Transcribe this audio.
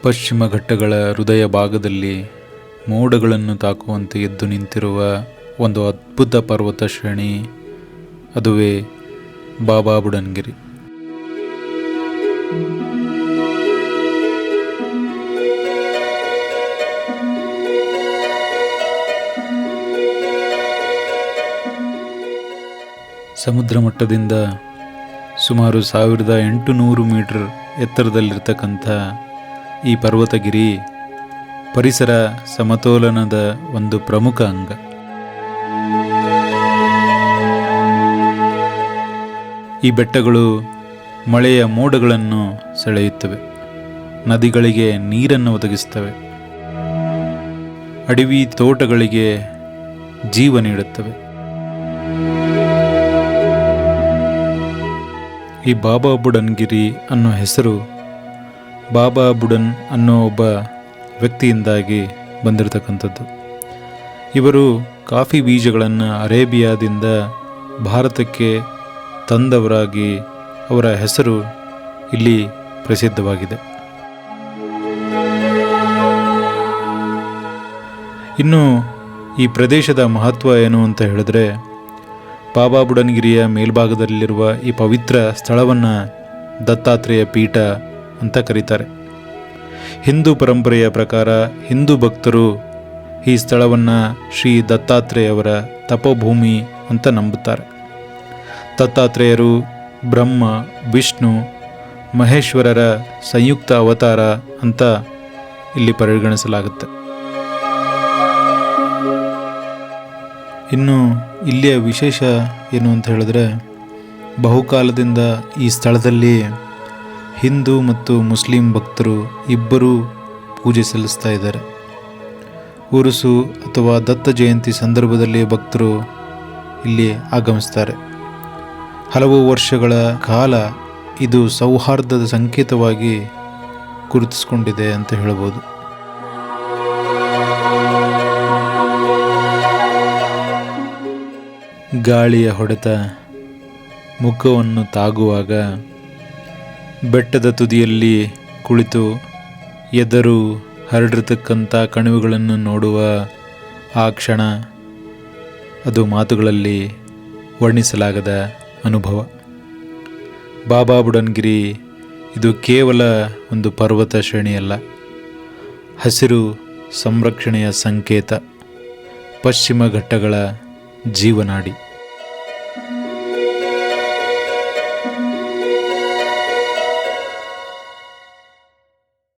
ಪಶ್ಚಿಮ ಘಟ್ಟಗಳ ಹೃದಯ ಭಾಗದಲ್ಲಿ ಮೋಡಗಳನ್ನು ತಾಕುವಂತೆ ಎದ್ದು ನಿಂತಿರುವ ಒಂದು ಅದ್ಭುತ ಪರ್ವತ ಶ್ರೇಣಿ, ಅದುವೇ ಬಾಬಾ ಬುಡನ್ಗಿರಿ. ಸಮುದ್ರ ಮಟ್ಟದಿಂದ ಸುಮಾರು 1800 ಮೀಟರ್ ಎತ್ತರದಲ್ಲಿರ್ತಕ್ಕಂಥ ಈ ಪರ್ವತಗಿರಿ ಪರಿಸರ ಸಮತೋಲನದ ಒಂದು ಪ್ರಮುಖ ಅಂಗ. ಈ ಬೆಟ್ಟಗಳು ಮಳೆಯ ಮೋಡಗಳನ್ನು ಸೆಳೆಯುತ್ತವೆ, ನದಿಗಳಿಗೆ ನೀರನ್ನು ಒದಗಿಸುತ್ತವೆ, ಅಡವಿ ತೋಟಗಳಿಗೆ ಜೀವ ನೀಡುತ್ತವೆ. ಈ ಬಾಬಾ ಬುಡನ್ಗಿರಿ ಅನ್ನೋ ಹೆಸರು ಬಾಬಾ ಬುಡನ್ ಅನ್ನೋ ಒಬ್ಬ ವ್ಯಕ್ತಿಯಿಂದಾಗಿ ಬಂದಿರತಕ್ಕಂಥದ್ದು. ಇವರು ಕಾಫಿ ಬೀಜಗಳನ್ನು ಅರೇಬಿಯಾದಿಂದ ಭಾರತಕ್ಕೆ ತಂದವರಾಗಿ ಅವರ ಹೆಸರು ಇಲ್ಲಿ ಪ್ರಸಿದ್ಧವಾಗಿದೆ. ಇನ್ನು ಈ ಪ್ರದೇಶದ ಮಹತ್ವ ಏನು ಅಂತ ಹೇಳಿದ್ರೆ, ಬಾಬಾ ಬುಡನ್ಗಿರಿಯ ಮೇಲ್ಭಾಗದಲ್ಲಿರುವ ಈ ಪವಿತ್ರ ಸ್ಥಳವನ್ನು ದತ್ತಾತ್ರೇಯ ಪೀಠ ಅಂತ ಕರೀತಾರೆ. ಹಿಂದೂ ಪರಂಪರೆಯ ಪ್ರಕಾರ ಹಿಂದೂ ಭಕ್ತರು ಈ ಸ್ಥಳವನ್ನು ಶ್ರೀ ದತ್ತಾತ್ರೇಯವರ ತಪೋಭೂಮಿ ಅಂತ ನಂಬುತ್ತಾರೆ. ದತ್ತಾತ್ರೇಯರು ಬ್ರಹ್ಮ, ವಿಷ್ಣು, ಮಹೇಶ್ವರರ ಸಂಯುಕ್ತ ಅವತಾರ ಅಂತ ಇಲ್ಲಿ ಪರಿಗಣಿಸಲಾಗುತ್ತೆ. ಇನ್ನು ಇಲ್ಲಿಯ ವಿಶೇಷ ಏನು ಅಂತ ಹೇಳಿದ್ರೆ, ಬಹುಕಾಲದಿಂದ ಈ ಸ್ಥಳದಲ್ಲಿ ಹಿಂದೂ ಮತ್ತು ಮುಸ್ಲಿಂ ಭಕ್ತರು ಇಬ್ಬರೂ ಪೂಜೆ ಸಲ್ಲಿಸ್ತಾ ಇದ್ದಾರೆ. ಉರುಸು ಅಥವಾ ದತ್ತ ಜಯಂತಿ ಸಂದರ್ಭದಲ್ಲಿ ಭಕ್ತರು ಇಲ್ಲಿ ಆಗಮಿಸ್ತಾರೆ. ಹಲವು ವರ್ಷಗಳ ಕಾಲ ಇದು ಸೌಹಾರ್ದದ ಸಂಕೇತವಾಗಿ ಗುರುತಿಸಿಕೊಂಡಿದೆ ಅಂತ ಹೇಳ್ಬೋದು. ಗಾಳಿಯ ಹೊಡೆತ ಮುಖವನ್ನು ತಾಗುವಾಗ ಬೆಟ್ಟದ ತುದಿಯಲ್ಲಿ ಕುಳಿತು ಎದರು ಹರಡಿರ್ತಕ್ಕಂಥ ಕಣಿವೆಗಳನ್ನು ನೋಡುವ ಆ ಕ್ಷಣ, ಅದು ಮಾತುಗಳಲ್ಲಿ ವರ್ಣಿಸಲಾಗದ ಅನುಭವ. ಬಾಬಾ ಬುಡನ್ಗಿರಿ ಇದು ಕೇವಲ ಒಂದು ಪರ್ವತ ಶ್ರೇಣಿಯಲ್ಲ, ಹಸಿರು ಸಂರಕ್ಷಣೆಯ ಸಂಕೇತ, ಪಶ್ಚಿಮ ಘಟ್ಟಗಳ ಜೀವನಾಡಿ.